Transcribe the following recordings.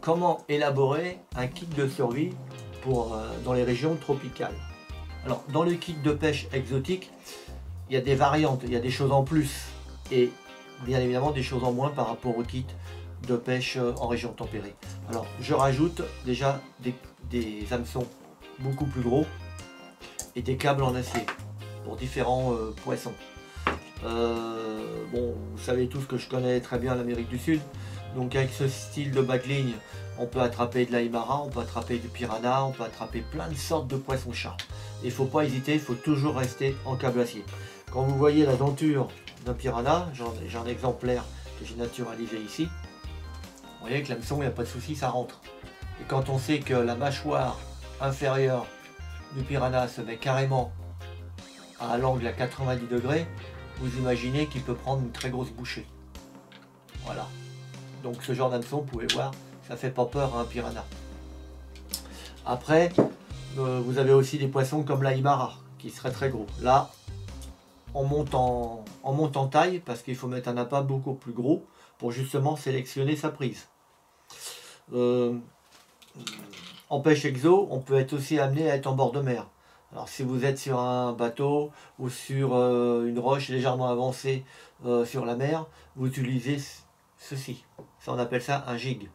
comment élaborer un kit de survie pour, dans les régions tropicales. Alors, dans le kit de pêche exotique, il y a des variantes, il y a des choses en plus et bien évidemment des choses en moins par rapport au kit de pêche en région tempérée. Alors, je rajoute déjà des hameçons beaucoup plus gros et des câbles en acier pour différents poissons. Bon, vous savez tous que je connais très bien l'Amérique du Sud, donc avec ce style de backligne, on peut attraper de l'aimara, on peut attraper du piranha, on peut attraper plein de sortes de poissons-chats. Il ne faut pas hésiter, il faut toujours rester en câble acier. Quand vous voyez la denture d'un piranha, j'ai un exemplaire que j'ai naturalisé ici, vous voyez que l'hameçon, il n'y a pas de souci, ça rentre. Et quand on sait que la mâchoire inférieure du piranha se met carrément à l'angle à 90 degrés, vous imaginez qu'il peut prendre une très grosse bouchée. Voilà. Donc ce genre d'hameçon, vous pouvez voir, ça fait pas peur à un piranha. Après, vous avez aussi des poissons comme l'aimara, qui serait très gros. Là, on monte en taille, parce qu'il faut mettre un appât beaucoup plus gros, pour justement sélectionner sa prise. En pêche exo, on peut être aussi amené à être en bord de mer. Alors si vous êtes sur un bateau ou sur une roche légèrement avancée sur la mer, vous utilisez ceci. Ça, on appelle ça un jig.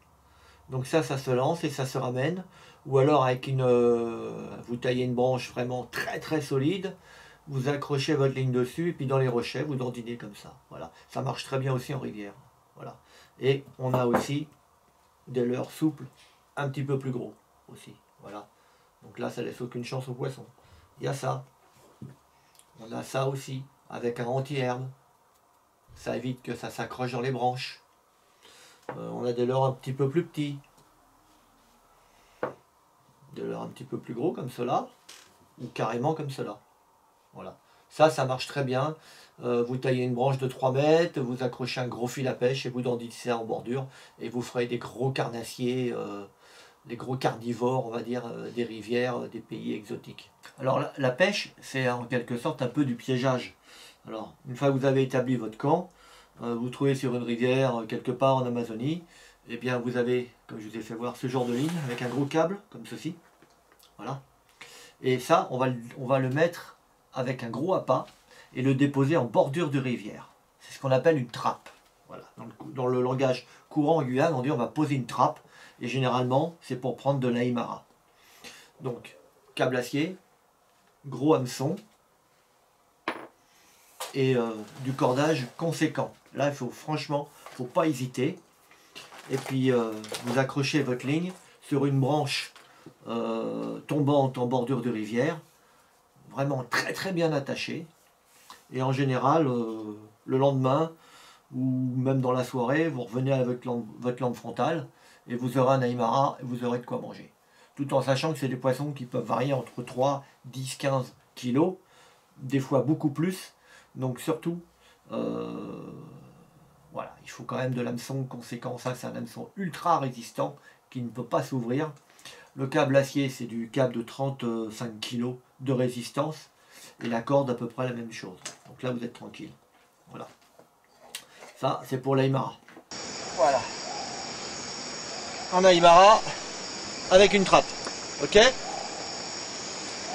Donc ça se lance et ça se ramène. Ou alors avec vous taillez une branche vraiment très solide, vous accrochez votre ligne dessus et puis dans les rochers, vous dandinez comme ça. Voilà. Ça marche très bien aussi en rivière. Voilà. Et on a aussi des leurres souples, un petit peu plus gros aussi. Voilà. Donc là, ça laisse aucune chance aux poissons. Il y a ça. On a ça aussi, avec un anti-herbe. Ça évite que ça s'accroche dans les branches. On a des leurres un petit peu plus petits. Des leurres un petit peu plus gros comme cela. Ou carrément comme cela. Voilà. Ça marche très bien. Vous taillez une branche de 3 mètres, vous accrochez un gros fil à pêche et vous dandinez en bordure. Et vous ferez des gros carnassiers, les gros carnivores, on va dire, des rivières, des pays exotiques. Alors la pêche, c'est en quelque sorte un peu du piégeage. Alors, une fois que vous avez établi votre camp, vous trouvez sur une rivière, quelque part en Amazonie, et bien vous avez, comme je vous ai fait voir, ce genre de ligne avec un gros câble, comme ceci. Voilà. Et ça, on va le mettre avec un gros appât et le déposer en bordure de rivière. C'est ce qu'on appelle une trappe. Voilà. Dans le langage courant en Guyane, on dit on va poser une trappe. Et généralement, c'est pour prendre de l'aimara. Donc, câble acier, gros hameçon et du cordage conséquent. Là, franchement, il ne faut pas hésiter. Et puis, vous accrochez votre ligne sur une branche tombante en bordure de rivière, vraiment très bien attachée. Et en général, le lendemain, ou même dans la soirée, vous revenez avec votre lampe frontale, et vous aurez un aimara et vous aurez de quoi manger. Tout en sachant que c'est des poissons qui peuvent varier entre 3, 10, 15 kilos, des fois beaucoup plus. Donc surtout, voilà, il faut quand même de l'hameçon conséquent. Ça, c'est un hameçon ultra résistant qui ne peut pas s'ouvrir. Le câble acier, c'est du câble de 35 kg de résistance. Et la corde, à peu près la même chose. Donc là, vous êtes tranquille. Voilà. Ça, c'est pour l'aimara. Voilà. Un aimara avec une trappe. Ok?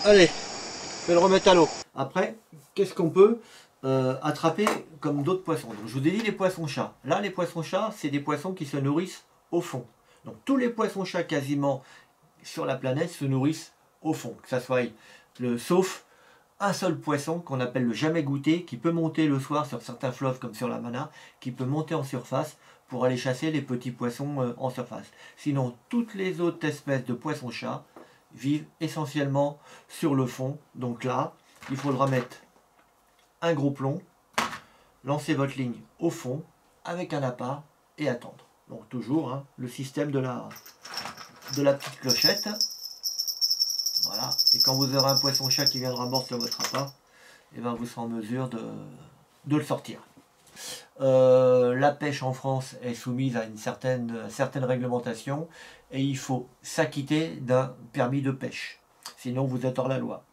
Allez, je vais le remettre à l'eau. Après, qu'est-ce qu'on peut attraper comme d'autres poissons? Donc, je vous ai dit les poissons-chats. Là, les poissons-chats, c'est des poissons qui se nourrissent au fond. Donc, tous les poissons-chats quasiment sur la planète se nourrissent au fond. Que ça soit sauf un seul poisson qu'on appelle le jamais goûté, qui peut monter le soir sur certains fleuves comme sur la Mana, qui peut monter en surface pour aller chasser les petits poissons en surface. Sinon, toutes les autres espèces de poissons-chats vivent essentiellement sur le fond. Donc là, il faudra mettre un gros plomb, lancer votre ligne au fond avec un appât et attendre. Donc toujours hein, le système de la petite clochette. Voilà. Et quand vous aurez un poisson-chat qui viendra mordre sur votre appât, et ben vous serez en mesure de le sortir. La pêche en France est soumise à une certaine réglementation et il faut s'acquitter d'un permis de pêche. Sinon vous êtes hors la loi.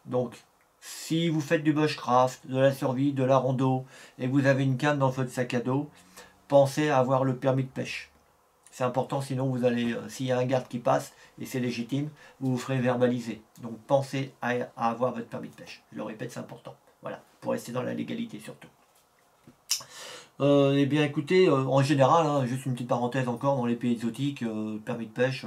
Donc si vous faites du bushcraft, de la survie, de la rando et vous avez une canne dans votre sac à dos, pensez à avoir le permis de pêche. C'est important, sinon vous allez, s'il y a un garde qui passe, et c'est légitime, vous vous ferez verbaliser. Donc pensez à avoir votre permis de pêche. Je le répète, c'est important. Voilà, pour rester dans la légalité surtout. Eh bien écoutez, en général, hein, juste une petite parenthèse encore, dans les pays exotiques, permis de pêche,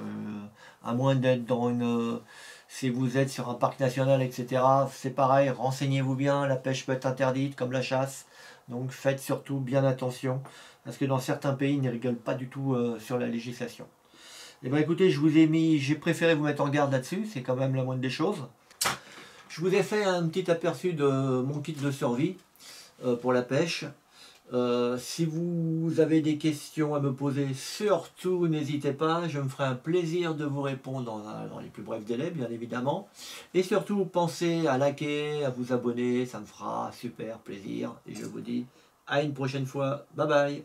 à moins d'être dans une... si vous êtes sur un parc national, etc., c'est pareil, renseignez-vous bien, la pêche peut être interdite, comme la chasse, donc faites surtout bien attention, parce que dans certains pays, ils ne rigolent pas du tout sur la législation. Eh bien écoutez, j'ai préféré vous mettre en garde là-dessus, c'est quand même la moindre des choses. Je vous ai fait un petit aperçu de mon kit de survie pour la pêche. Si vous avez des questions à me poser, surtout n'hésitez pas, je me ferai un plaisir de vous répondre dans les plus brefs délais, bien évidemment. Et surtout, pensez à liker, à vous abonner, ça me fera super plaisir. Et je vous dis à une prochaine fois, bye bye.